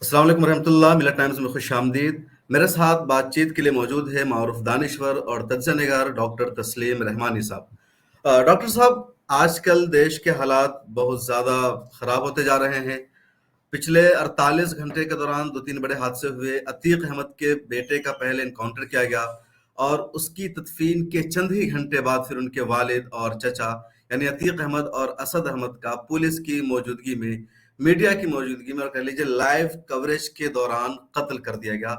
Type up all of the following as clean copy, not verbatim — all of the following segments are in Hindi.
अस्सलाम वालेकुम रहमतुल्लाह मिला टाइम्स में खुश आमदीद। मेरे साथ बातचीत के लिए मौजूद है मारूफ दानिश्वर और तज्ज़ा निगार डॉक्टर तस्लीम रहमानी साहब। डॉक्टर साहब, आजकल देश के हालात बहुत ज़्यादा ख़राब होते जा रहे हैं। पिछले 48 घंटे के दौरान दो तीन बड़े हादसे हुए। अतीक अहमद के बेटे का पहले इनकाउंटर किया गया और उसकी तदफीन के चंद ही घंटे बाद फिर उनके वालिद और चचा यानी अतीक अहमद और असद अहमद का पुलिस की मौजूदगी में, मीडिया की मौजूदगी में और कह लीजिए लाइव कवरेज के दौरान कत्ल कर दिया गया।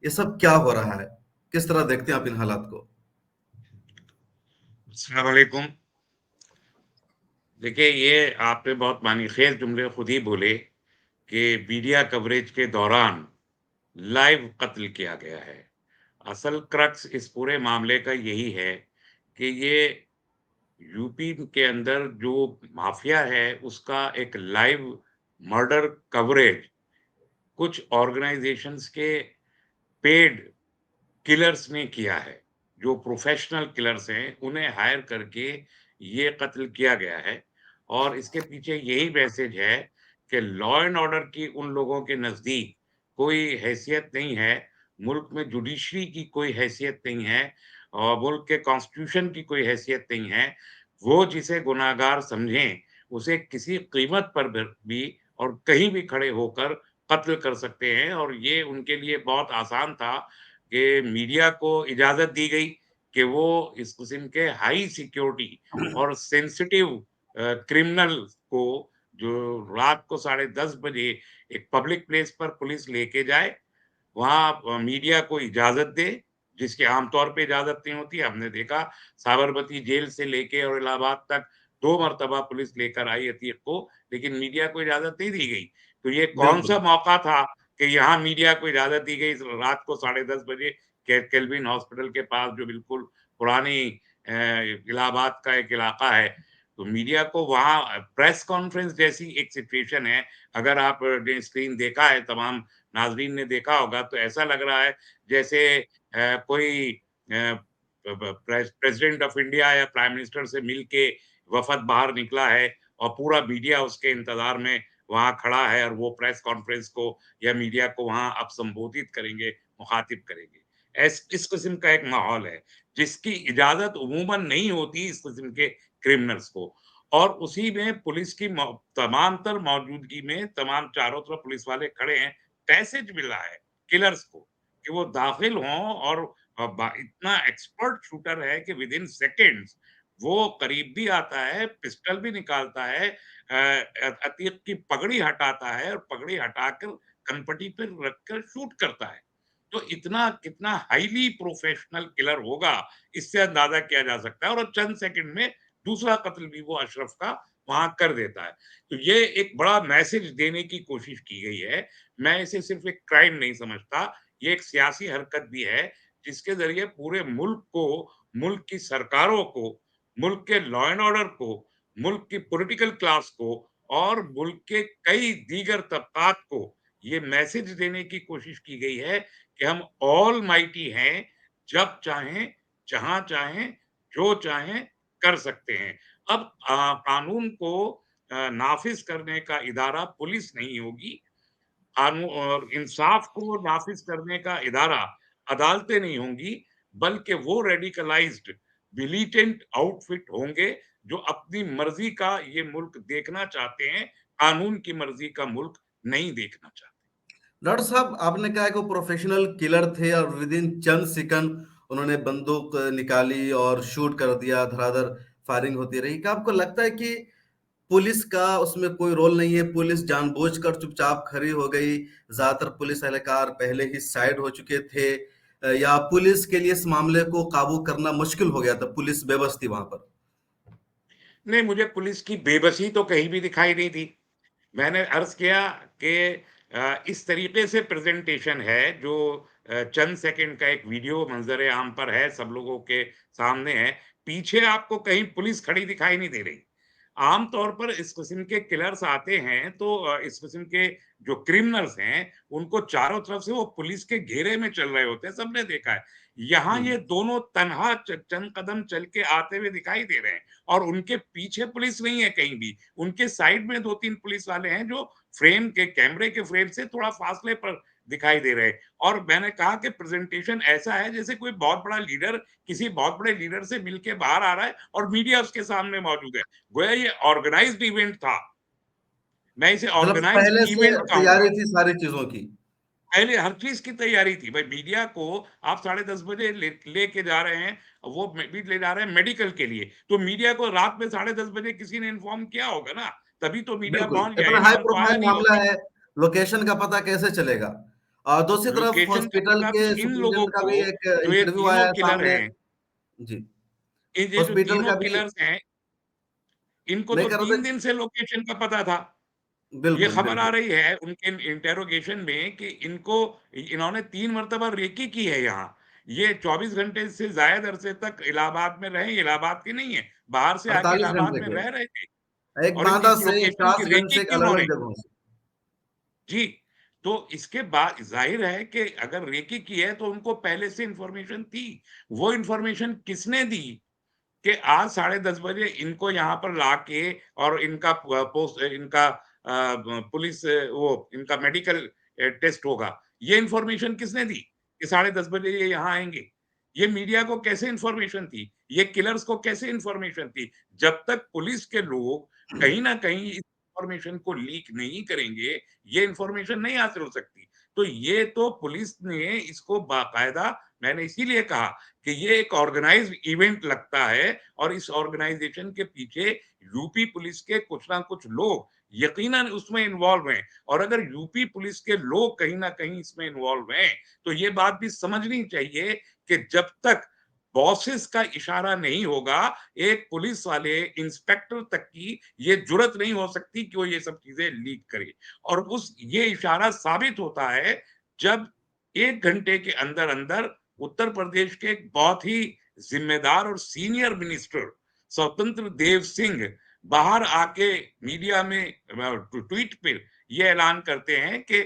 ये सब क्या हो रहा है? किस तरह देखते हैं आप इन हालात को? अस्सलाम वालेकुम। देखिए, ये आपने बहुत मानीखेज जुमले खुद ही बोले कि मीडिया कवरेज के दौरान लाइव कत्ल किया गया है। असल क्रक्स इस पूरे मामले का यही है कि ये यूपी के अंदर जो माफिया है, उसका एक लाइव मर्डर कवरेज कुछ ऑर्गेनाइजेशंस के पेड किलर्स ने किया है। जो प्रोफेशनल किलर्स हैं, उन्हें हायर करके ये कत्ल किया गया है और इसके पीछे यही मैसेज है कि लॉ एंड ऑर्डर की उन लोगों के नज़दीक कोई हैसियत नहीं है, मुल्क में जुडिशरी की कोई हैसियत नहीं है और मुल्क के कॉन्स्टिट्यूशन की कोई हैसियत नहीं है। वो जिसे गुनाहगार समझें, उसे किसी कीमत पर भी और कहीं भी खड़े होकर कत्ल कर सकते हैं और ये उनके लिए बहुत आसान था कि मीडिया को इजाज़त दी गई कि वो इस किस्म के हाई सिक्योरिटी और सेंसिटिव क्रिमिनल को जो रात को 10:30 बजे एक पब्लिक प्लेस पर पुलिस लेके जाए, वहाँ मीडिया को इजाज़त दे, जिसकी आमतौर पे इजाज़त नहीं होती। हमने देखा साबरमती जेल से लेके और इलाहाबाद तक 2 मर्तबा पुलिस लेकर आई अतीक को, लेकिन मीडिया को इजाज़त नहीं दी गई। तो ये कौन-सा बिल्कुल। मौका था कि यहाँ मीडिया को इजाज़त दी गई रात को 10:30 बजे केल्विन हॉस्पिटल के पास जो बिल्कुल पुरानी इलाहाबाद का एक इलाका है। तो मीडिया को वहाँ प्रेस कॉन्फ्रेंस जैसी एक सिचुएशन है। अगर आपने स्क्रीन देखा है, तमाम नाज़रीन ने देखा होगा, तो ऐसा लग रहा है जैसे कोई प्रेसिडेंट ऑफ इंडिया या प्राइम मिनिस्टर से मिल के वफद बाहर निकला है और पूरा मीडिया उसके इंतजार में वहां खड़ा है और वो प्रेस कॉन्फ्रेंस को या मीडिया को वहां अब संबोधित करेंगे, मुखातिब करेंगे। इस किस्म का एक माहौल है जिसकी इजाजत उमूमन नहीं होती इस किस्म के क्रिमिनल्स को। और उसी में पुलिस की तमाम तर मौजूदगी में तमाम चारों तरफ पुलिस वाले खड़े हैं। पैसेज मिला है किलर्स को कि वो दाखिल हों और इतना एक्सपर्ट शूटर है कि विद इन सेकेंड्स वो करीब भी आता है, पिस्टल भी निकालता है, अतीक की पगड़ी हटाता है और पगड़ी हटाकर कनपटी पर रखकर शूट करता है। तो इतना कितना हाईली प्रोफेशनल किलर होगा, इससे अंदाजा किया जा सकता है और चंद सेकंड में दूसरा कत्ल भी वो अशरफ का वहां कर देता है। तो ये एक बड़ा मैसेज देने की कोशिश की गई है। मैं इसे सिर्फ एक क्राइम नहीं समझता, ये एक सियासी हरकत भी है जिसके जरिए पूरे मुल्क को, मुल्क की सरकारों को, मुल्क के लॉ एंड ऑर्डर को, मुल्क की पॉलिटिकल क्लास को और मुल्क के कई दीगर तबकात को ये मैसेज देने की कोशिश की गई है कि हम ऑल माइटी हैं, जब चाहें, जहां चाहें, जो चाहें कर सकते हैं। अब कानून को नाफिज करने का इदारा पुलिस नहीं होगी, कानून और इंसाफ को नाफिज करने का इदारा अदालतें नहीं होंगी, बल्कि वो रेडिकलाइज्ड मिलिटेंट आउटफिट होंगे जो अपनी मर्जी का ये मुल्क देखना चाहते हैं, कानून की मर्जी का मुल्क नहीं देखना चाहते। डॉक्टर साहब, आपने कहा कि वो प्रोफेशनल किलर थे और विद इन चंद सेकंड उन्होंने बंदूक निकाली और शूट कर दिया, धड़ाधड़ फायरिंग होती रही। क्या आपको लगता है कि पुलिस का उसमें कोई रोल नहीं है? पुलिस जानबूझकर चुपचाप खड़ी हो गई, ज्यादातर पुलिस एहलकार पहले ही साइड हो चुके थे, या पुलिस के लिए इस मामले को काबू करना मुश्किल हो गया था, पुलिस बेबस थी वहां पर? नहीं, मुझे पुलिस की बेबसी तो कहीं भी दिखाई नहीं दी। मैंने अर्ज किया कि इस तरीके से प्रेजेंटेशन है जो चंद सेकंड का एक वीडियो मंजर आम पर है, सब लोगों के सामने है। पीछे आपको कहीं पुलिस खड़ी दिखाई नहीं दे रही। आम तौर पर इस किस्म के किलर्स आते हैं तो इस किस्म के जो क्रिमिनल्स हैं, उनको चारों तरफ से वो पुलिस के घेरे में चल रहे होते हैं, सबने देखा है। यहाँ हुँ, ये दोनों तनहा चंद कदम चल के आते हुए दिखाई दे रहे हैं और उनके पीछे पुलिस नहीं है कहीं भी। उनके साइड में 2-3 पुलिस वाले हैं जो फ्रेम के कैमरे के फ्रेम से थोड़ा फासले पर दिखाई दे रहे हैं। और मैंने कहा कि प्रेज़ेंटेशन ऐसा है जैसे कोई बहुत बड़ा लीडर किसी बहुत बड़े लीडर से मिल के बाहर आ रहा है और मीडिया उसके सामने मौजूद है। गोया ये ऑर्गेनाइज्ड इवेंट था। मैं इसे मतलब ऑर्गेनाइज्ड पहले से इवेंट कहूँगा। तैयारी थी सारी चीज़ों की। पहले हर चीज़ की तैयारी थी। भाई मीडिया को आप 10:30 बजे लेके जा रहे हैं, वो भी ले जा रहे हैं मेडिकल के लिए। तो मीडिया को रात में 10:30 बजे किसी ने इन्फॉर्म किया होगा ना, तभी तो मीडिया बिल्कुल, पहुँच गया, इतना हाई एनीवन तो आया प्रोफाइल नहीं मामला होता। है, लोकेशन का पता कैसे चलेगा? दूसरी तरफ लोकेशन का हॉस्पिटल पता के भी इन लोगों सुपरिटेंडेंट का भी को एक जो ये इंटरव्यू तीनों आया है किलर सामने। हैं, जी, ये जो हॉस्पिटल तीनों का भी किलर्स हैं, इनको तो लेकर 3 उसे दिन से लोकेशन का पता था। ये बिल्कुल, खबर आ बिल्कुल। रही है उनके इंटेरोगेशन में कि इनको इन्होंने 3 मर्तबा रेकी की है यहाँ। ये 24 घंटे से ज़ायद अरसे तक इलाहाबाद में रहे, इलाहाबाद के नहीं है, बाहर से आके 48 इलाहाबाद घंटे में के, रह रहे थे एक और बांदा इस से लोकेशन की 50 रेकी से की अलग-अलग उन्होंने। जगहों से। जी, तो इसके बाद ज़ाहिर है कि अगर रेकी की है तो उनको पहले से इन्फॉर्मेशन थी। वो इन्फॉर्मेशन किसने दी कि आज 10:30 बजे इनको यहाँ पर लाके और इनका इनका पुलिस वो इनका मेडिकल टेस्ट होगा। ये इन्फॉर्मेशन किसने दी कि 10:30 बजे ये यहाँ आएँगे? ये मीडिया को कैसे इन्फॉर्मेशन थी? ये किलर्स को कैसे इन्फॉर्मेशन थी? जब तक पुलिस के लोग कहीं न कहीं इस इन्फॉर्मेशन को लीक नहीं करेंगे, ये इन्फॉर्मेशन नहीं हासिल हो सकती। तो ये तो पुलिस ने इसको बाकायदा, मैंने इसीलिए कहा कि ये एक ऑर्गेनाइज्ड इवेंट लगता है और इस ऑर्गेनाइजेशन के पीछे यूपी पुलिस के कुछ ना कुछ लोग यकीनन उसमें इन्वॉल्व हैं और अगर यूपी पुलिस के लोग कहीं न कहीं इसमें इन्वॉल्व हैं, तो ये बात भी समझनी चाहिए कि जब तक बॉसेस का इशारा नहीं होगा, एक पुलिस वाले इंस्पेक्टर तक की ये जुर्अत नहीं हो सकती कि वो ये सब चीज़ें लीक करे और उस ये इशारा साबित होता है, जब 1 घंटे के अंदर-अंदर उत्तर प्रदेश के एक बहुत ही ज़िम्मेदार और सीनियर मिनिस्टर स्वतंत्र देव सिंह बाहर आके मीडिया में ट्वीट पे ये ऐलान करते हैं कि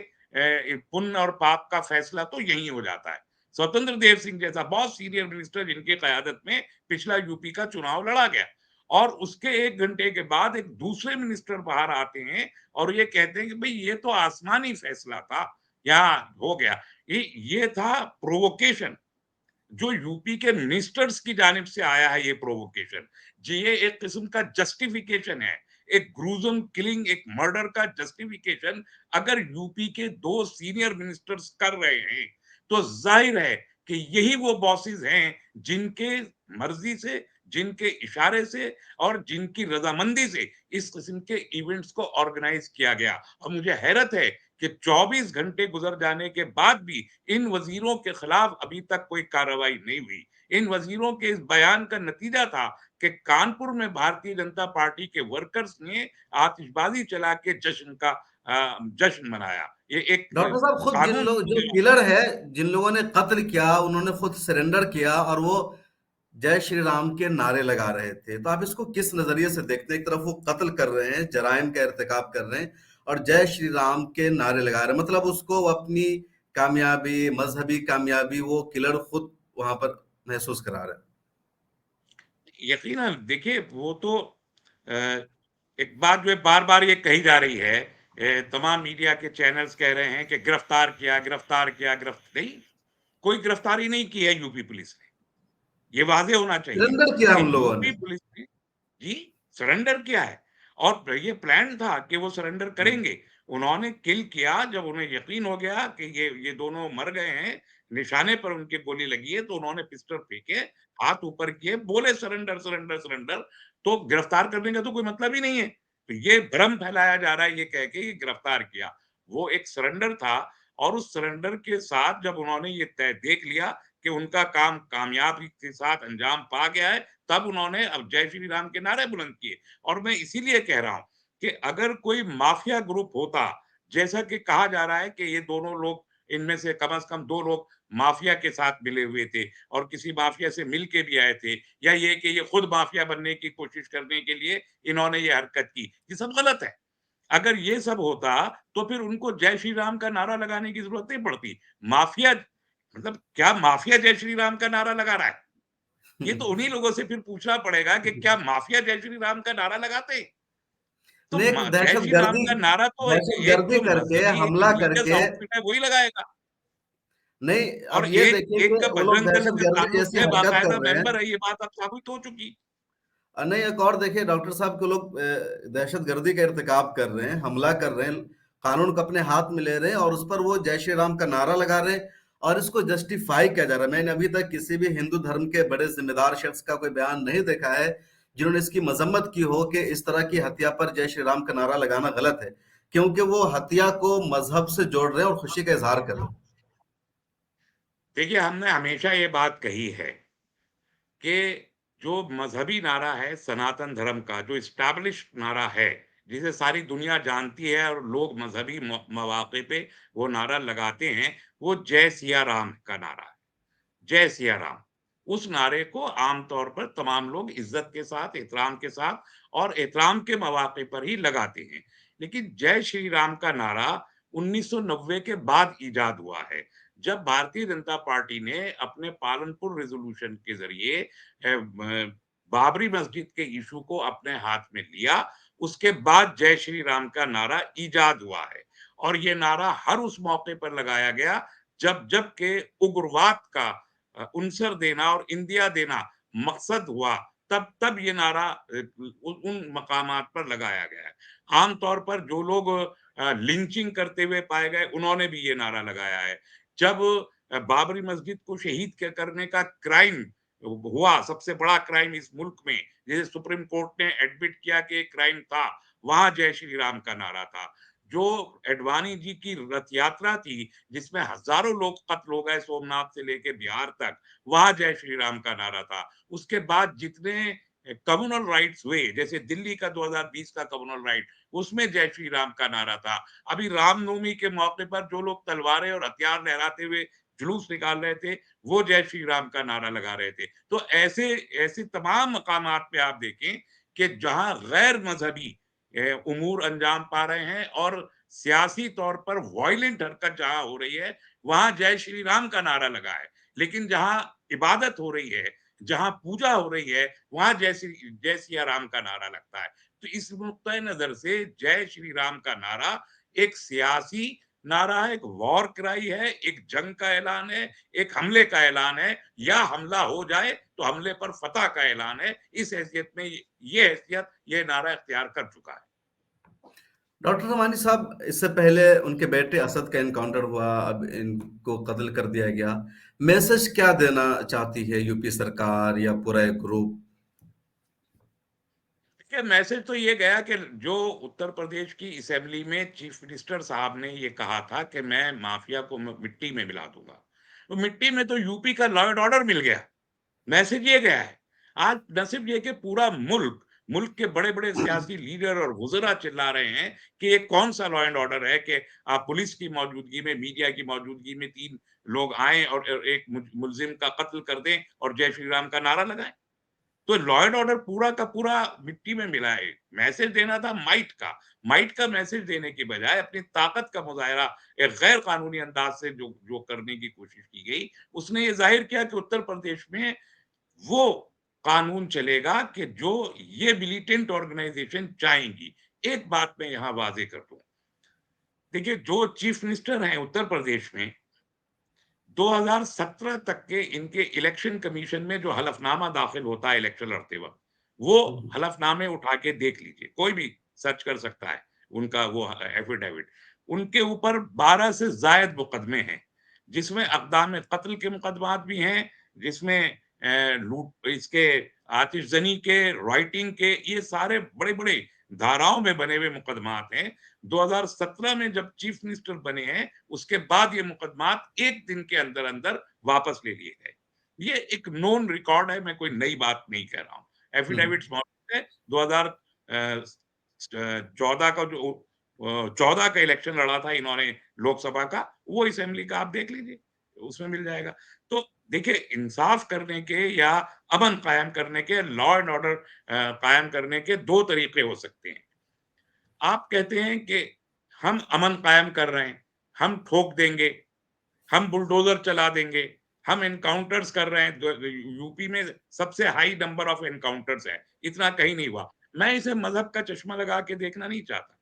पुण्य और पाप का फैसला तो यहीं हो जाता है। स्वतंत्र देव सिंह जैसा बहुत सीनियर मिनिस्टर जिनकी क़यादत में पिछला यूपी का चुनाव लड़ा गया और उसके 1 घंटे के बाद एक दूसरे मिनिस्टर बाहर आते हैं और ये कहते हैं कि भई ये तो आसमानी फैसला था, यहाँ हो गया। ये था प्रोवोकेशन। जो यूपी के मिनिस्टर्स की जानिब से आया है ये प्रोवोकेशन। जी, ये एक किस्म का जस्टिफिकेशन है। एक ग्रूज़म किलिंग, एक मर्डर का जस्टिफिकेशन अगर यूपी के 2 सीनियर मिनिस्टर्स कर रहे हैं, तो ज़ाहिर है कि यही वो बॉसेस हैं जिनके मर्ज़ी से, जिनके इशारे से और जिनकी रज़ामंदी से इस किस्म के इवेंट्स को ऑर्गेनाइज़ किया गया। और मुझे हैरत है कि 24 घंटे गुज़र जाने के बाद भी इन वज़ीरों के खिलाफ अभी तक कोई कार्रवाई नहीं हुई। इन वज़ीरों के इस बयान का नतीजा था कि कानपुर में भारतीय जनता पार्टी के वर्कर्स ने आतिशबाज़ी चला के जश्न मनाया। ये एक डॉक्टर साहब खुद जिन कानून लोग जो किलर है, जिन लोगों ने कत्ल किया, उन्होंने खुद सरेंडर किया और वो जय श्री राम के नारे लगा रहे थे। तो आप इसको किस नज़रिए से देखते हैं? एक तरफ वो कत्ल कर रहे हैं, जराइम का इर्तिकाब कर रहे हैं और जय श्री राम के नारे लगा रहे हैं। मतलब उसको वो अपनी कामयाबी, मज़हबी कामयाबी वो किलर खुद वहाँ पर महसूस करा रहे हैं। यकीनन देखिए वो तो अ, एक बात जो है बार-बार ये कही जा रही है, तमाम मीडिया के चैनल्स कह रहे हैं कि गिरफ्तार किया, गिरफ्तार किया, नहीं, कोई गिरफ्तारी नहीं की है यूपी पुलिस ने। ये वाज़ेह होना चाहिए सरेंडर किया कि उन लोगों यूपी ने। पुलिस ने जी, सरेंडर किया है और ये प्लान था कि वो सरेंडर हुँ, करेंगे। उन्होंने किल किया जब उन्हें यकीन हो गया कि ये दोनों मर गए हैं, निशाने पर उनके गोली लगी है, तो उन्होंने पिस्टल फेंके, हाथ ऊपर किए, बोले सरेंडर, सरेंडर, सरेंडर। तो गिरफ्तार करने का तो कोई मतलब ही नहीं है। तो ये भ्रम फैलाया जा रहा है ये कह के कि गिरफ्तार किया। वो एक सरेंडर था और उस सरेंडर के साथ जब उन्होंने ये तय देख लिया कि उनका काम कामयाबी के साथ अंजाम पा गया है, तब उन्होंने अब जय श्री राम के नारे बुलंद किए। और मैं इसीलिए कह रहा हूँ कि अगर कोई माफिया ग्रुप होता, जैसा कि कहा जा रहा है कि ये दोनों लोग इनमें से कम 2 लोग माफिया के साथ मिले हुए थे और किसी माफिया से मिल के भी आए थे, या ये कि ये खुद माफिया बनने की कोशिश करने के लिए इन्होंने ये हरकत की। ये सब गलत है। अगर ये सब होता तो फिर उनको जय श्री राम का नारा लगाने की ज़रूरत नहीं पड़ती। माफिया मतलब क्या माफिया जय श्री राम का नारा लगा रहा है? ये तो उन्हीं लोगों से फिर पूछना पड़ेगा कि क्या माफिया जय श्री राम का नारा लगाते हैं? तो नहीं, एक जय श्री राम दहशतगर्दी का नारा तो एक दहशतगर्दी जो करके, मज़हबी, एक हमला रिलीजियस करके, आउटफिट है वही लगाएगा। नहीं, और अब ये एक देखिए एक कि का वो लोग बजरंग दल का दहशतगर्दी ताल्लुक जैसी है, हरकत कर बाकायदा रहे हैं। मेंबर है, ये बात अब साबित हो चुकी। नहीं, एक और देखिए, डॉक्टर साहब को लोग दहशतगर्दी का इर्तिकाब कर रहे हैं, हमला कर रहे हैं, कानून को अपने हाथ में ले रहे हैं और उस पर वो जय श्री राम का नारा लगा रहे हैं और इसको जस्टिफाई किया जा रहा है। मैंने अभी तक किसी भी हिंदू धर्म के बड़े जिम्मेदार शख्स का कोई बयान नहीं देखा है जिन्होंने इसकी मजम्मत की हो कि इस तरह की हत्या पर जय श्री राम का नारा लगाना गलत है, क्योंकि वो हत्या को मजहब से जोड़ रहे हैं और खुशी का इजहार कर रहे हैं। देखिए, हमने हमेशा ये बात कही है कि जो मज़हबी नारा है सनातन धर्म का, जो एस्टैब्लिश्ड नारा है, जिसे सारी दुनिया जानती है और लोग मज़हबी मौक़े पे वो नारा लगाते हैं, वो जय सिया राम का नारा है। जय सिया राम। उस नारे को आम तौर पर तमाम लोग इज़्ज़त के साथ, एहतराम के साथ और एहतराम के मौक़े पर ही लगाते हैं। लेकिन जय श्री राम का नारा 1990 के बाद इजाद हुआ है। जब भारतीय जनता पार्टी ने अपने पालनपुर रेज़ोल्यूशन के ज़रिए बाबरी मस्जिद के इश्यू को अपने हाथ में लिया, उसके बाद जय श्री राम का नारा इजाद हुआ है। और ये नारा हर उस मौके पर लगाया गया जब के उग्रवाद का उनसर देना और इंदिया देना मकसद हुआ, तब ये नारा उन मकामात पर लगाया गया है। आम तौर पर जो लोग लिंचिंग करते हुए पाए गए, उन्होंने भी ये नारा लगाया है। जब बाबरी मस्जिद को शहीद करने का क्राइम हुआ, सबसे बड़ा क्राइम इस मुल्क में, जिसे सुप्रीम कोर्ट ने एडमिट किया कि एक क्राइम था, वहां जय श्री राम का नारा था। जो एडवाणी जी की रथ यात्रा थी, जिसमें हजारों लोग कत्ल हो गए सोमनाथ से लेके बिहार तक, वहां जय श्री राम का नारा था। उसके बाद जितने कम्युनल राइट्स हुए, जैसे दिल्ली का 2020 का कम्युनल राइट, उसमें जय श्री राम का नारा था। अभी रामनवमी के मौके पर जो लोग तलवारें और हथियार लहराते हुए जुलूस निकाल रहे थे, वो जय श्री राम का नारा लगा रहे थे। तो ऐसे ऐसे तमाम मकामात पे आप देखें कि जहां गैर मजहबी उमूर अंजाम पा रहे हैं और सियासी तौर पर वायलेंट हरकत जहां हो रही है, वहां जय श्री राम का नारा लगा है। लेकिन जहां इबादत हो रही है, जहां पूजा हो रही है, वहां जय सिया राम का नारा लगता है। तो इस नुक्ता नजर से जय श्री राम का नारा एक सियासी नारा है, एक वॉर क्राई है, एक जंग का ऐलान है, एक हमले का ऐलान है, या हमला हो जाए तो हमले पर फतह का ऐलान है। इस हैसियत में ये हैसियत ये नारा इख्तियार कर चुका है। डॉक्टर रमानी साहब, इससे पहले उनके बेटे असद का एनकाउंटर हुआ, अब इनको कत्ल कर दिया गया। मैसेज क्या देना चाहती है यूपी सरकार या पूरा एक ग्रुप? देखिए, मैसेज तो ये गया कि जो उत्तर प्रदेश की असेंबली में चीफ मिनिस्टर साहब ने ये कहा था कि मैं माफिया को मिट्टी में मिला दूंगा, तो मिट्टी में तो यूपी का लॉ एंड ऑर्डर मिल गया। मैसेज ये गया है। आज न सिर्फ ये कि पूरा मुल्क, मुल्क के बड़े-बड़े सियासी लीडर और वुज़रा चिल्ला रहे हैं कि ये कौन-सा लॉ एंड ऑर्डर है कि आप पुलिस की मौजूदगी में, मीडिया की मौजूदगी में 3 लोग आएँ और एक मुल्ज़िम का कत्ल कर दें और जय श्री राम का नारा लगाएँ। तो लॉ एंड ऑर्डर पूरा का पूरा मिट्टी में मिला है। मैसेज देना था माइट का मैसेज देने की बजाय अपनी ताकत का मुज़ाहिरा एक गैर कानूनी अंदाज से जो जो करने की कोशिश की गई, उसने ये ज़ाहिर किया कि उत्तर प्रदेश में वो कानून चलेगा कि जो ये मिलिटेंट ऑर्गेनाइजेशन चाहेंगी। एक बात मैं यहाँ वाज़ेह कर दूँ, देखिए जो चीफ मिनिस्टर हैं उत्तर प्रदेश में, 2017 तक के इनके इलेक्शन कमीशन में जो हलफनामा दाखिल होता है इलेक्शन लड़ते वक़्त, वो हलफनामे उठा के देख लीजिए, कोई भी सर्च कर सकता है, उनका वो एफिडेविट। उनके ऊपर 12 से ज़ायद मुकदमे हैं, जिसमें अक़दाम कत्ल के मुकदमात भी हैं, जिसमें लूट इसके आतिशज़नी के, राइटिंग के, ये सारे बड़े-बड़े धाराओं में बने हुए मुकदमात हैं। 2017 में जब चीफ मिनिस्टर बने हैं, उसके बाद ये मुकदमात 1 दिन के अंदर-अंदर वापस ले लिए गए। ये एक नोन रिकॉर्ड है, मैं कोई नई बात नहीं कह रहा हूँ। हम्म, एफिडेविट्स मौजूद है, 2014 का जो 14 का इलेक्शन लड़ा था इन्होंने लोकसभा का, वो असेंबली का आप देख लीजिए, उसमें मिल जाएगा। तो देखिए, इंसाफ करने के या अमन कायम करने के, लॉ एंड ऑर्डर कायम करने के 2 तरीके हो सकते हैं। आप कहते हैं कि हम अमन कायम कर रहे हैं, हम ठोक देंगे, हम बुलडोज़र चला देंगे, हम एनकाउंटर्स कर रहे हैं, यूपी में सबसे हाई नंबर ऑफ एनकाउंटर्स है, इतना कहीं नहीं हुआ। मैं इसे मज़हब का चश्मा लगा के देखना नहीं चाहता।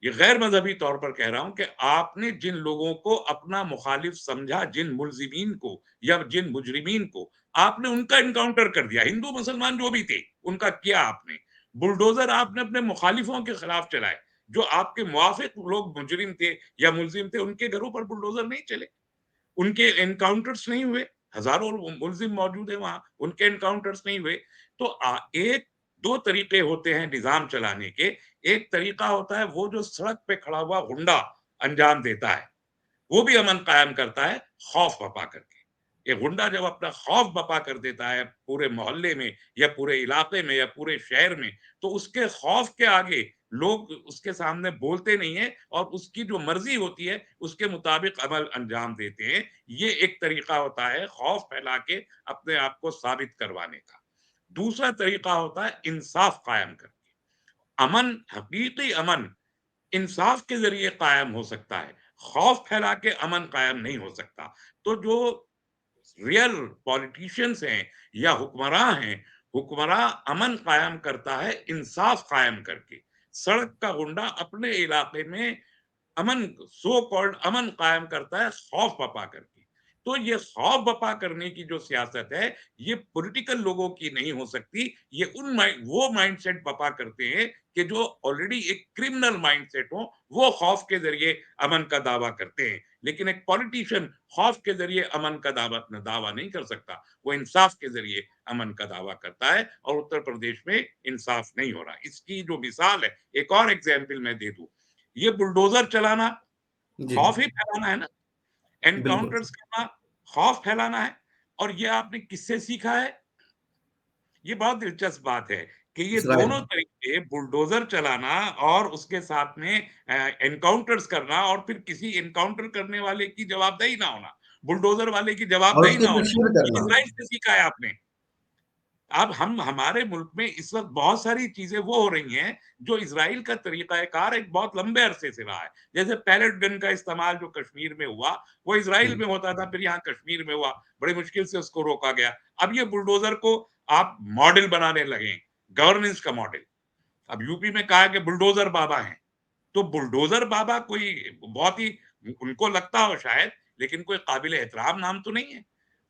ये गैर मज़हबी तौर पर कह रहा हूँ कि आपने जिन लोगों को अपना मुखालिफ समझा, जिन मुल्ज़िमीन को या जिन मुजरिमीन को, आपने उनका एनकाउंटर कर दिया। हिंदू मुसलमान जो भी थे, उनका किया आपने। बुलडोज़र आपने अपने मुखालिफों के खिलाफ चलाए। जो आपके मुवाफ़िक लोग मुजरिम थे या मुल्ज़िम थे, उनके घरों पर बुलडोज़र नहीं चले। उनके एनकाउंटर्स नहीं हुए, हज़ारों मुल्ज़िम मौजूद हैं वहाँ, उनके एनकाउंटर्स नहीं हुए। तो एक 2 तरीके होते हैं निज़ाम चलाने के। एक तरीका होता है वो जो सड़क पे खड़ा हुआ गुंडा अंजाम देता है, वो भी अमन कायम करता है खौफ बपा करके। ये गुंडा जब अपना खौफ बपा कर देता है पूरे मोहल्ले में या पूरे इलाके में या पूरे शहर में, तो उसके खौफ के आगे लोग उसके सामने बोलते नहीं हैं और उसकी जो मर्जी होती है उसके मुताबिक अमल अंजाम देते हैं। ये एक तरीका होता है खौफ फैला के अपने आप को साबित करवाने का। दूसरा तरीका होता है इंसाफ कायम करके। अमन, हकीकी अमन इंसाफ के ज़रिए कायम हो सकता है। खौफ फैला के अमन कायम नहीं हो सकता। तो जो रियल पॉलिटिशियंस हैं या हुक्मरां हैं, हुक्मरां अमन कायम करता है इंसाफ कायम करके। सड़क का गुंडा अपने इलाके में अमन, सो कॉल्ड अमन कायम करता है खौफ बपा करके। तो ये खौफ बपा करने की जो सियासत है, ये पॉलिटिकल लोगों की नहीं हो सकती। ये वो माइंडसेट बपा करते हैं कि जो ऑलरेडी एक क्रिमिनल माइंडसेट हो, वो खौफ के जरिए अमन का दावा करते हैं। लेकिन एक पॉलिटिशियन खौफ के जरिए अमन का दावा नहीं कर सकता। वो इंसाफ के जरिए अमन का दावा करता है और उत्तर प्रदेश में इंसाफ नहीं हो रहा। इसकी जो मिसाल है, एक और एग्जाम्पल मैं दे दूं। ये बुलडोजर चलाना जी, खौफ ही फैलाना है ना, बिल्कुल। एनकाउंटर्स करना खौफ फैलाना है। और ये आपने किससे सीखा है? ये बहुत दिलचस्प बात है कि ये इसराइल। दोनों तरीके, बुलडोजर चलाना और उसके साथ में एनकाउंटर्स करना और फिर किसी एनकाउंटर करने वाले की जवाबदेही ना होना, बुलडोजर वाले की और जवाबदेही उसको ना होना, तस्वीर ये करना। इज़राइल से सीखा है आपने। अब हम हमारे मुल्क में इस वक़्त बहुत सारी चीज़ें वो हो रही हैं, जो इज़राइल का तरीक़ा-ए-कार एक बहुत लंबे अरसे से रहा है। जैसे पैलेट गन का इस्तेमाल जो कश्मीर में हुआ, वो इज़राइल जी, में होता था, फिर यहाँ कश्मीर में हुआ। बड़ी मुश्किल से उसको रोका गया। अब ये बुलडोज़र को आप मॉडल बनाने लगे हैं, गवर्नेंस का मॉडल। अब यूपी में कहा है कि बुलडोज़र बाबा हैं। तो बुलडोज़र बाबा कोई बहुत ही, उनको लगता हो शायद, लेकिन कोई काबिल एहतराम नाम तो नहीं है।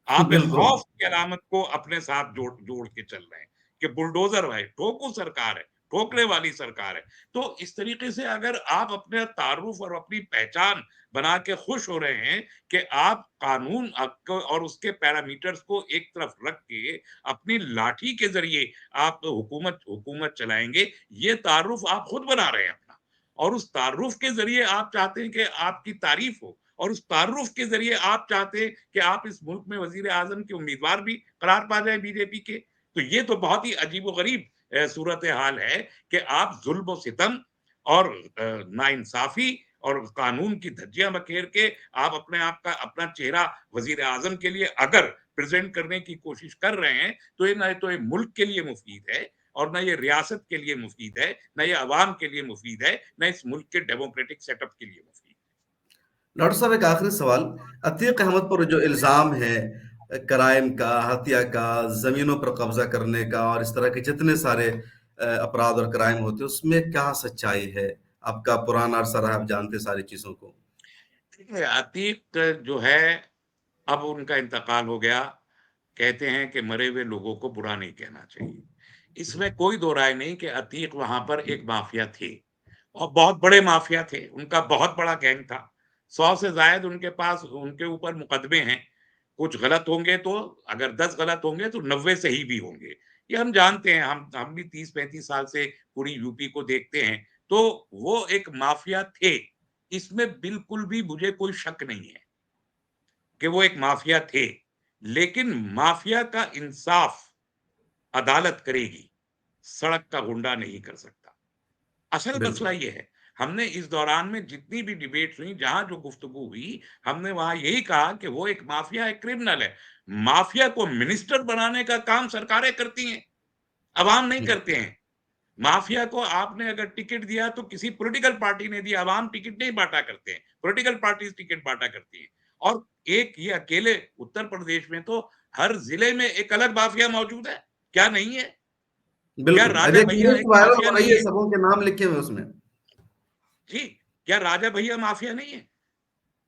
आप एक बिल्कुल। खौफ की अलामत को अपने साथ जोड़ जोड़ के चल रहे हैं कि बुलडोज़र है, ठोकू सरकार है, ठोकने वाली सरकार है। तो इस तरीके से अगर आप अपना तारुफ और अपनी पहचान बना के खुश हो रहे हैं कि आप कानून और उसके पैरामीटर्स को एक तरफ रख के अपनी लाठी के ज़रिए आप हुकूमत हुकूमत चलाएँगे, ये तारुफ आप खुद बना रहे हैं अपना। और उस तारुफ के ज़रिए आप चाहते हैं कि आपकी तारीफ हो और उस तारुफ के ज़रिए आप चाहते हैं कि आप इस मुल्क में वज़ीर-ए-आज़म के उम्मीदवार भी करार पा जाएँ बीजेपी के। तो ये तो बहुत ही अजीब-ओ-गरीब सूरत-ए-हाल है कि आप ज़ुल्म-ओ-सितम और नाइंसाफ़ी और कानून की धज्जियाँ बखेर के आप अपने आप का अपना चेहरा वज़ीर-ए-आज़म के लिए अगर प्रेज़ेंट करने की कोशिश कर रहे हैं, तो ये ना तो ये मुल्क के लिए मुफ़ीद है और ना ये रियासत के लिए मुफ़ीद है, ना ये अवाम के लिए मुफ़ीद है, ना इस मुल्क के डेमोक्रेटिक सेटअप के लिए मुफ़ीद डॉक्टर साहब एक आखिरी सवाल, अतीक अहमद पर जो इल्ज़ाम है क्राइम का, हत्या का, ज़मीनों पर कब्ज़ा करने का और इस तरह के जितने सारे अपराध और क्राइम होते हैं, उसमें क्या सच्चाई है? आपका पुराना अरसा रहा, आप जानते हैं सारी चीज़ों को। है। देखिए, अतीक जो है, अब उनका इंतकाल हो गया। कहते हैं कि मरे हुए लोगों को बुरा नहीं कहना चाहिए। इसमें कोई दो राय नहीं कि अतीक वहाँ पर एक माफिया थे और बहुत बड़े माफिया थे। उनका बहुत बड़ा गैंग था। 100 से ज़ायद उनके पास उनके ऊपर मुकदमे हैं। कुछ गलत होंगे तो, अगर 10 गलत होंगे तो 90 सही भी होंगे। ये हम जानते हैं, हम भी 30-35 साल से पूरी यूपी को देखते हैं। तो वो एक माफिया थे। इसमें बिल्कुल भी मुझे कोई शक नहीं है कि वो एक माफिया थे। लेकिन माफिया का इंसाफ अदालत करेगी, सड़क का गुंडा नहीं कर सकता। असल मसला बिल्कुल। ये है। हमने इस दौरान में जितनी भी डिबेट्स हुई, जहाँ जो गुफ्तगू हुई, हमने वहाँ यही कहा कि वो एक माफिया है, क्रिमिनल है। माफिया को मिनिस्टर बनाने का काम सरकारें करती हैं, अवाम नहीं हम्म, करते हैं। माफिया को आपने अगर टिकट दिया तो किसी पॉलिटिकल पार्टी ने दिया, अवाम टिकट नहीं बांटा करते हैं, पॉलिटिकल पार्टीज टिकट बांटा करती हैं। और एक ये अकेले उत्तर प्रदेश में तो हर जिले में एक अलग माफिया मौजूद है, क्या नहीं है? क्या बिल्कुल, राजा अभी एक भैया लिस्ट एक वायरल माफिया हो रही नहीं है, है? सबों के नाम लिखे हुए उसमें। जी, क्या राजा भैया माफिया नहीं है?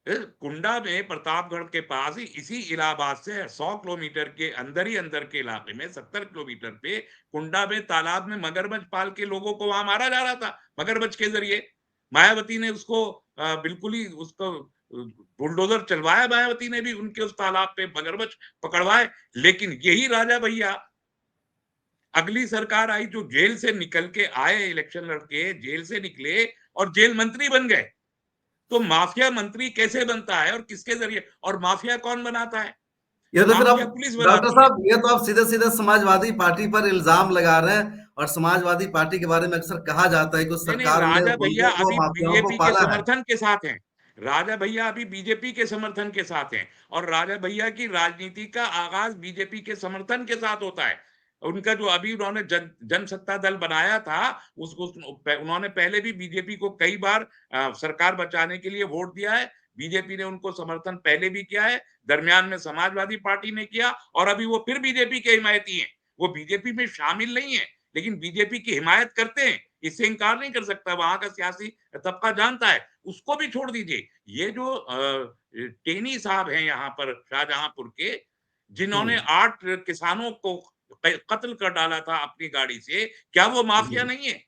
कुंडा में प्रतापगढ़ के पास ही इसी इलाहाबाद से 100 किलोमीटर के अंदर ही अंदर के इलाके में 70 किलोमीटर पे कुंडा में तालाब में मगरमच्छ पाल के लोगों को वहां मारा जा रहा था मगरमच्छ के जरिए। मायावती ने उसको बिल्कुल ही उसको बुलडोजर चलवाया, मायावती ने भी उनके उस तालाब पे मगरमच्छ पकड़वाए। लेकिन यही राजा भैया, अगली सरकार आई जो जेल से निकल के आए, इलेक्शन लड़के जेल से निकले और जेल मंत्री बन गए। तो माफिया मंत्री कैसे बनता है और किसके जरिए, और माफिया कौन बनाता है? ये तो फिर आप माफिया पुलिस डॉक्टर बनाती है। साहब, ये तो आप सीधे-सीधे समाजवादी पार्टी पर इल्ज़ाम लगा रहे हैं, और समाजवादी पार्टी के बारे में अक्सर कहा जाता है कि उस नहीं नहीं, सरकार ने राजा भैया गुंडों को, अभी माफियाओं को बीजेपी के पाला है। समर्थन के साथ हैं। राजा भैया अभी बीजेपी के समर्थन के साथ हैं, और राजा भैया की राजनीति का आगाज बीजेपी के समर्थन के साथ होता है। उनका जो अभी उन्होंने जनसत्ता दल बनाया था, उसको उन्होंने पहले भी बीजेपी को कई बार सरकार बचाने के लिए वोट दिया है। बीजेपी ने उनको समर्थन पहले भी किया है, दरमियान में समाजवादी पार्टी ने किया, और अभी वो फिर बीजेपी के हिमायती हैं। वो बीजेपी में शामिल नहीं है, लेकिन बीजेपी की हिमायत करते हैं, इससे इनकार नहीं कर सकता। वहां का सियासी तबका जानता है। उसको भी छोड़ दीजिए, ये जो टेनी साहब हैं यहाँ पर शाहजहांपुर के, जिन्होंने हुँ, 8 किसानों को कत्ल कर डाला था अपनी गाड़ी से, क्या वो माफिया जी। नहीं है?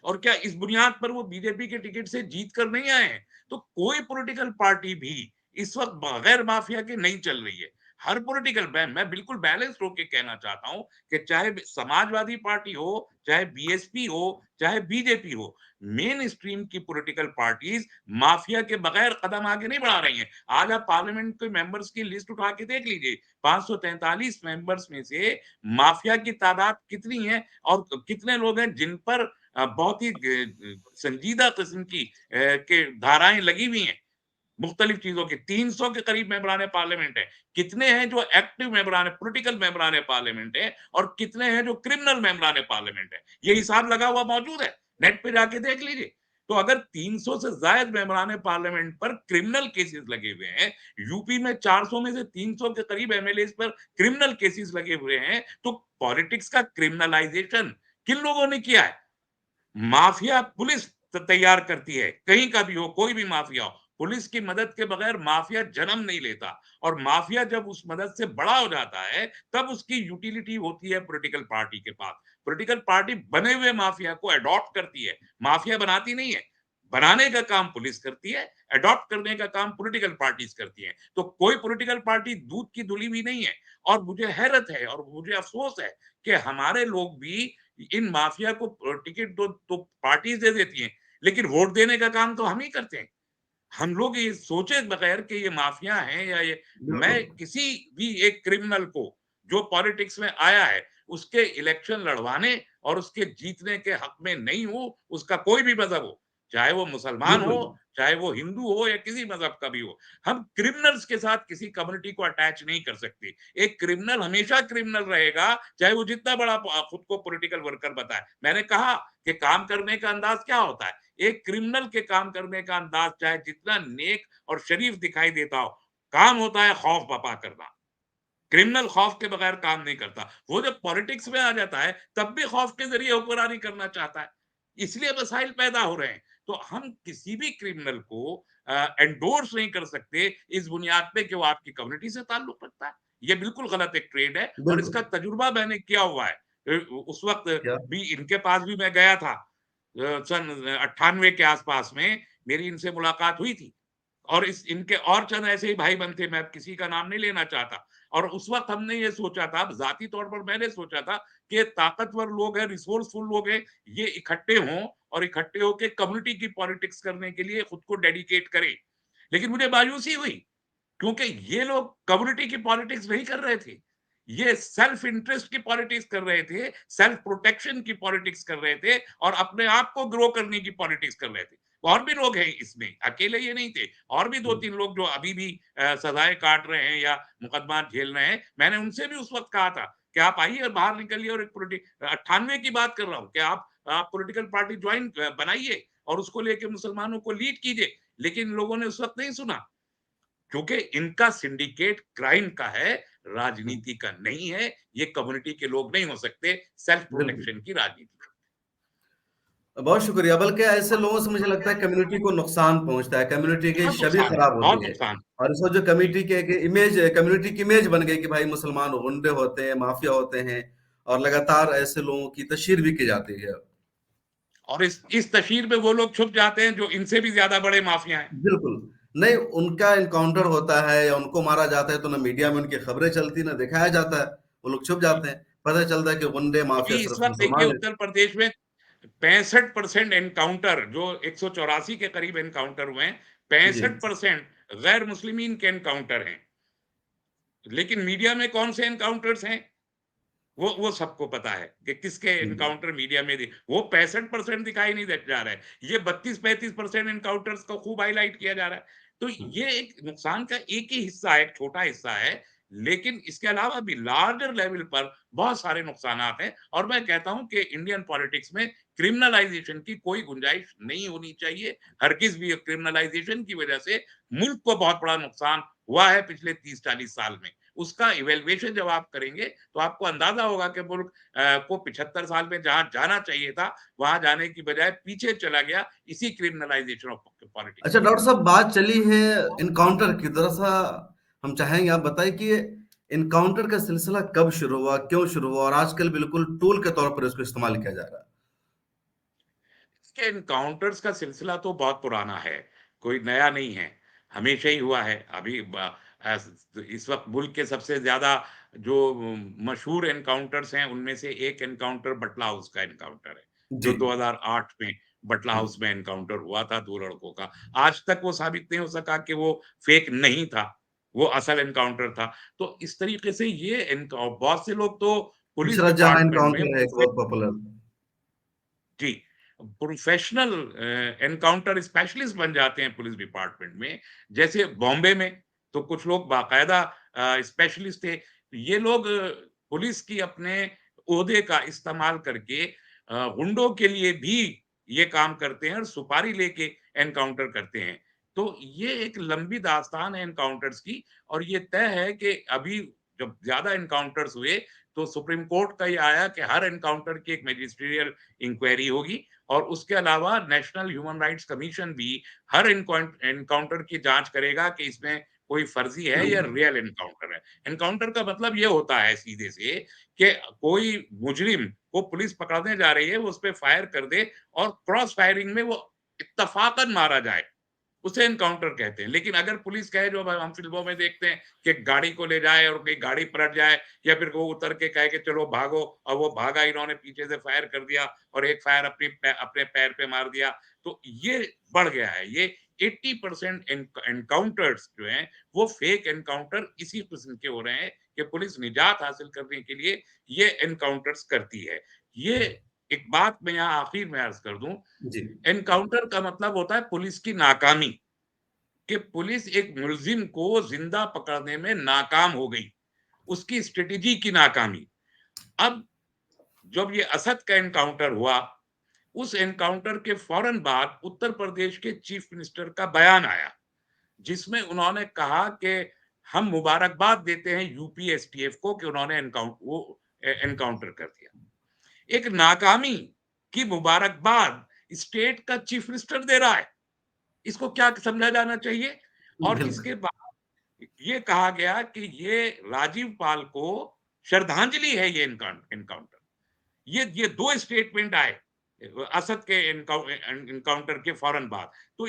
और क्या इस बुनियाद पर वो बीजेपी के टिकट से जीत कर नहीं आए हैं? तो कोई पॉलिटिकल पार्टी भी इस वक्त बगैर माफिया के नहीं चल रही है। हर पॉलिटिकल, मैं बिल्कुल बैलेंस्ड होके कहना चाहता हूं कि चाहे समाजवादी पार्टी हो, चाहे बीएसपी हो, चाहे बीजेपी हो, मेन स्ट्रीम की पॉलिटिकल पार्टीज माफिया के बगैर कदम आगे नहीं बढ़ा रही हैं। आज आप पार्लियामेंट के मेंबर्स की लिस्ट उठा के देख लीजिए, 543 मेंबर्स में से माफिया की तादाद कितनी है, और कितने लोग हैं जिन पर बहुत ही संजीदा किस्म की के धाराएं लगी हुई हैं मुख्तलिफ चीजों की। 300 के करीब मेंबरान पार्लियामेंट है। कितने हैं जो एक्टिव मेंबरान पॉलिटिकल मेंबरान पार्लियामेंट है, और कितने हैं जो क्रिमिनल मेंबरान पार्लियामेंट है? ये हिसाब लगा हुआ मौजूद है, नेट पे जाके देख लीजिए। तो अगर 300 से ज्यादा मेंबरान पार्लियामेंट पर क्रिमिनल केसेस लगे हुए हैं, यूपी में 400 में से 300 के करीब एमएलए पर क्रिमिनल केसेस लगे हुए हैं, तो पॉलिटिक्स का क्रिमिनलाइजेशन किन लोगों ने किया है? माफिया पुलिस तैयार करती है, कहीं का भी हो, कोई भी माफिया हो। पुलिस की मदद के बगैर माफिया जन्म नहीं लेता, और माफिया जब उस मदद से बड़ा हो जाता है, तब उसकी यूटिलिटी होती है पॉलिटिकल पार्टी के पास। पॉलिटिकल पार्टी बने हुए माफिया को अडॉप्ट करती है, माफिया बनाती नहीं है। बनाने का काम पुलिस करती है, अडॉप्ट करने का काम पॉलिटिकल पार्टीज करती हैं। तो कोई पॉलिटिकल पार्टी दूध की धुली हुई नहीं है। और मुझे हैरत है और मुझे अफसोस है कि हमारे लोग भी इन माफिया को टिकट तो पार्टीज दे देती हैं, लेकिन वोट देने का काम तो हम ही करते हैं। हम लोग ये सोचे बगैर कि ये माफिया हैं या ये, मैं बिल्कुल, किसी भी एक क्रिमिनल को जो पॉलिटिक्स में आया है, उसके इलेक्शन लड़वाने और उसके जीतने के हक में नहीं हूं, उसका कोई भी मजहब हो, चाहे वो मुसलमान हो, बिल्कुल। चाहे वो हिंदू हो या किसी मजहब का भी हो। हम क्रिमिनल्स के साथ किसी कम्युनिटी को अटैच नहीं कर सकते। एक क्रिमिनल हमेशा क्रिमिनल रहेगा, चाहे वो जितना बड़ा खुद को पॉलिटिकल वर्कर बताए। मैंने कहा कि काम करने का अंदाज क्या होता है। एक क्रिमिनल के काम करने का अंदाज चाहे जितना नेक और शरीफ दिखाई देता हो, काम होता है खौफ बपा करना। क्रिमिनल खौफ के बगैर काम नहीं करता। वो जब पॉलिटिक्स में आ जाता है, तब भी खौफ के जरिए हुक्मरानी करना चाहता है। इसलिए मसाइल पैदा हो रहे हैं। तो हम किसी भी क्रिमिनल को एंडोर्स नहीं कर सकते इस बुनियाद पे कि वो आपकी कम्युनिटी से ताल्लुक रखता है। ये बिल्कुल गलत एक ट्रेड है, और बिल्कुल, इसका तजुर्बा मैंने किया हुआ है। उस वक्त क्या? भी इनके पास भी मैं गया था। सन 98 के आसपास में मेरी इनसे मुलाकात हुई थी। और इस इनके और चंद ऐसे ही भाई बंद थे, मैं किसी का नाम नहीं लेना चाहता। और उस वक्त हमने ये सोचा था, जाती तौर पर मैंने सोचा था कि ताकतवर लोग हैं, रिसोर्सफुल लोग हैं, ये इकट्ठे हों और इकट्ठे होके कम्युनिटी की पॉलिटिक्स करने के लिए खुद को डेडिकेट करें। लेकिन मुझे मायूसी हुई, क्योंकि ये लोग कम्युनिटी की पॉलिटिक्स नहीं कर रहे थे। ये सेल्फ इंटरेस्ट की पॉलिटिक्स कर रहे थे, सेल्फ प्रोटेक्शन की पॉलिटिक्स कर रहे थे और अपने आप को ग्रो करने की पॉलिटिक्स कर रहे थे। और भी लोग हैं इसमें, अकेले ये नहीं थे। और भी हुँ, 2-3 लोग जो अभी भी सजाएँ काट रहे हैं या मुकदमा झेल रहे हैं। मैंने उनसे भी उस वक़्त कहा था कि आप आइए और बाहर निकलिए और एक 98 की बात कर रहा हूँ कि आप पॉलिटिकल पार्टी जॉइन बनाइए और उसको लेके मुसलमानों को लीड कीजिए। लेकिन लोगों ने उस वक़्त नहीं सुना। क्योंकि इनका सिंडिकेट क्राइम का है, हुँ, राजनीति का नहीं है। ये कम्युनिटी के लोग नहीं हो सकते, सेल्फ बिल्कुल। प्रोटेक्शन की राजनीति करते बहुत शुक्रिया, बल्कि ऐसे लोगों से मुझे लगता है कम्युनिटी को नुकसान पहुँचता है, कम्युनिटी की छवि खराब बहुत होती है। नुकसान। और इस वक़्त जो कमिटी के एक इमेज कम्युनिटी की इमेज बन गई कि भाई मुसलमान गुंडे होते हैं, माफिया होते हैं और लगातार ऐसे लोगों की तशहीर भी की जाती है। और इस तशहीर में वो लोग छुप जाते हैं जो इनसे भी ज़्यादा बड़े माफिया हैं। बिल्कुल, नहीं उनका एनकाउंटर होता है या उनको मारा जाता है तो ना मीडिया में उनकी खबरें चलती, ना दिखाया जाता है, वो लोग छुप जी। जाते हैं। पता चलता है कि गुंडे माफिया अभी इस सिर्फ वक़्त देखिए मुसलमान हैं। उत्तर प्रदेश में 65% एनकाउंटर जो 184 के करीब एनकाउंटर हुए हैं, जी, 65% गैर मुस्लिमीन के एनकाउंटर हैं। लेकिन मीडिया में कौन से एनकाउंटर्स हैं? वो सबको पता है कि किसके जी। एनकाउंटर मीडिया में वो 65% दिखाई नहीं दे जा रहा है। ये 32-35% एनकाउंटर्स को खूब हाइलाइट किया जा रहा है। तो हुँ। ये एक नुकसान का एक ही हिस्सा है, एक छोटा हिस्सा है, लेकिन इसके अलावा भी लार्जर लेवल पर बहुत सारे नुकसानात हैं और मैं कहता हूं कि इंडियन पॉलिटिक्स में क्रिमिनलाइजेशन की कोई गुंजाइश नहीं होनी चाहिए। हरगिज़ भी क्रिमिनलाइजेशन की वजह से मुल्क को बहुत बड़ा नुकसान हुआ है पिछले 30-40 साल में। उसका इवैल्यूएशन जब आप करेंगे तो आपको अंदाजा होगा कि मुल्क को 75 साल में जहाँ जाना चाहिए था, वहाँ जाने की बजाय पीछे चला गया इसी क्रिमिनलाइजेशन ऑफ पॉलिटिक्स अच्छा की डॉक्टर वजह से। साहब बात चली है एनकाउंटर की, ज़रा-सा हम चाहेंगे आप बताएँ कि ये एनकाउंटर का सिलसिला कब शुरू हुआ, क्यों शुरू हुआ और आजकल बिल्कुल टूल के तौर पर इसको इस्तेमाल किया जा रहा है? इसके एनकाउंटर्स का सिलसिला तो बहुत पुराना है, कोई नया नहीं है, हमेशा ही हुआ है। अभी इस वक़्त मुल्क के सबसे ज़्यादा जो मशहूर एनकाउंटर्स हैं, उनमें से एक एनकाउंटर बटला हाउस का एनकाउंटर है, जो जी। 2008 में बटला हुँ। हाउस में एनकाउंटर हुआ था 2 लड़कों का। आज तक वो साबित नहीं हो सका कि वो फेक नहीं था, वो असल एनकाउंटर था। तो इस तरीके से ये बहुत से लोग तो पुलिस तीसरा जहां डिपार्टमेंट में एनकाउंटर है एक बहुत पॉपुलर। जी, प्रोफेशनल एनकाउंटर स्पेशलिस्ट बन जाते हैं पुलिस डिपार्टमेंट में। जैसे बॉम्बे में तो कुछ लोग बाकायदा स्पेशलिस्ट थे। ये लोग पुलिस की अपने ओहदे का इस्तेमाल करके गुंडों के लिए भी ये काम करते हैं और सुपारी लेके एनकाउंटर करते हैं। तो ये एक लंबी दास्तान है एनकाउंटर्स की और ये तय है कि अभी जब ज़्यादा एनकाउंटर्स हुए, तो सुप्रीम कोर्ट का ये आया कि हर एनकाउंटर की एक मैजिस्ट्रियल इंक्वायरी होगी और उसके अलावा नेशनल ह्यूमन राइट्स कमीशन भी हर एनकाउंटर की जांच करेगा कि इसमें कोई फर्जी है या रियल एनकाउंटर है। एनकाउंटर का मतलब ये होता है सीधे से कि कोई मुजरिम को पुलिस पकड़ने जा रही है, वो उस पे फायर कर दे और क्रॉस फायरिंग में वो इत्तफाकन मारा जाए। उसे एनकाउंटर कहते हैं। लेकिन अगर पुलिस कहे जो हम फ़िल्मों में देखते हैं कि गाड़ी को ले जाए और कहीं गाड़ी पलट जाए या फिर वो उतर के कहे कि चलो भागो और वो भागा, इन्होंने पीछे से फायर कर दिया और एक फायर अपने पैर पे मार दिया। तो ये बढ़ गया है। ये 80% एनकाउंटर्स जो हैं वो फेक एनकाउंटर इसी किस्म के हो रहे हैं कि पुलिस निजात हासिल करने के लिए ये एनकाउंटर्स करती है। ये एक बात मैं यहाँ आखिर में अर्ज़ कर दूँ, जी। एनकाउंटर का मतलब होता है पुलिस की नाकामी, कि पुलिस एक मुल्जिम को जिंदा पकड़ने में नाकाम हो गई, उसकी स्ट्रेटेजी की नाकामी। अब जब ये असद का एनकाउंटर हुआ, उस एनकाउंटर के फौरन बाद उत्तर प्रदेश के चीफ मिनिस्टर का बयान आया, जिसमें उन्होंने कहा कि हम मुबारकबाद देते हैं यूपी एसटीएफ को कि उन्होंने एनकाउंटर कर दिया। एक नाकामी की मुबारकबाद स्टेट का चीफ मिनिस्टर दे रहा है। इसको क्या समझा जाना चाहिए? और बिल्कुल। इसके बाद ये कहा गया कि ये राजीव पाल को श्रद्धांजलि है ये एनकाउंटर। ये 2 स्टेटमेंट आए असद के एनकाउंटर के फौरन बाद। तो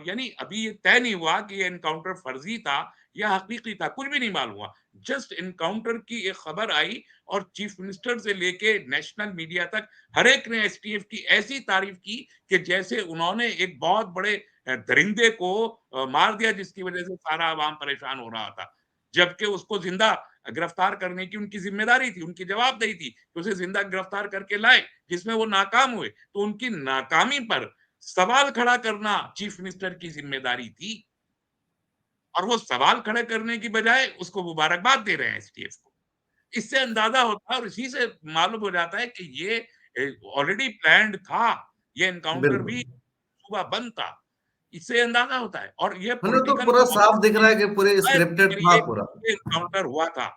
यानी अभी ये तय नहीं हुआ कि ये एनकाउंटर फर्जी था या हकीकी था, कुछ भी नहीं मालूम हुआ। जस्ट एनकाउंटर की एक खबर आई और चीफ मिनिस्टर से लेके नेशनल मीडिया तक हर एक ने एसटीएफ की ऐसी तारीफ की कि जैसे उन्होंने एक बहुत बड़े दरिंदे को मार दिया जिसकी वजह से सारा अवाम परेशान हो रहा था। जबकि उसको जिंदा गिरफ्तार करने की उनकी जिम्मेदारी थी, उनकी जवाबदेही थी कि उसे जिंदा गिरफ्तार करके लाए, जिसमें वो नाकाम हुए। तो उनकी नाकामी पर सवाल खड़ा करना चीफ मिनिस्टर की जिम्मेदारी थी और वो सवाल खड़े करने की बजाय उसको मुबारकबाद दे रहे हैं एसटीएफ को। इससे अंदाजा होता है और इसी से मालूम हो जाता है कि ये ऑलरेडी प्लान्ड था, ये एनकाउंटर बिल्कुल। भी सुबह बंद था। इससे अंदाजा होता है और ये है ना, तो पॉलिटिकल पूरा बॉसेस साफ दिख रहा है कि पूरे के स्क्रिप्टेड था जरिए पूरा। ये एनकाउंटर हुआ था।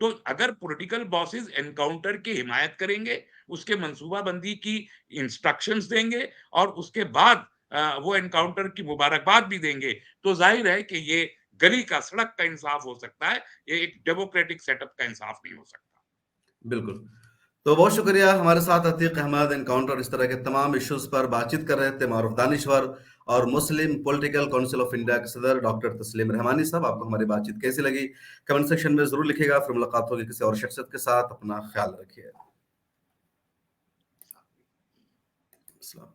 तो अगर पॉलिटिकल बॉसेस एनकाउंटर की हिमायत करेंगे, उसके मंसूबाबंदी की इंस्ट्रक्शंस देंगे और उसके बाद वो एनकाउंटर की मुबारकबाद भी देंगे, तो ज़ाहिर है कि ये गली का, सड़क का इंसाफ हो सकता है, ये एक डेमोक्रेटिक सेटअप का इंसाफ नहीं हो सकता। बिल्कुल। तो बहुत शुक्रिया, हमारे साथ अतीक अहमद एनकाउंटर इस तरह के तमाम इश्यूज़ पर बातचीत कर रहे थे मारूफ दानिश्वर और मुस्लिम पॉलिटिकल काउंसिल ऑफ इंडिया के सदर डॉक्टर तस्लीम रहमानी साहब। आपको हमारी बातचीत कैसी लगी? कमेंट सेक्शन में ज़रूर लिखिएगा। फिर मुलाकात होगी किसी और शख्सियत के साथ। अपना ख्याल रखिए। अस्सलाम।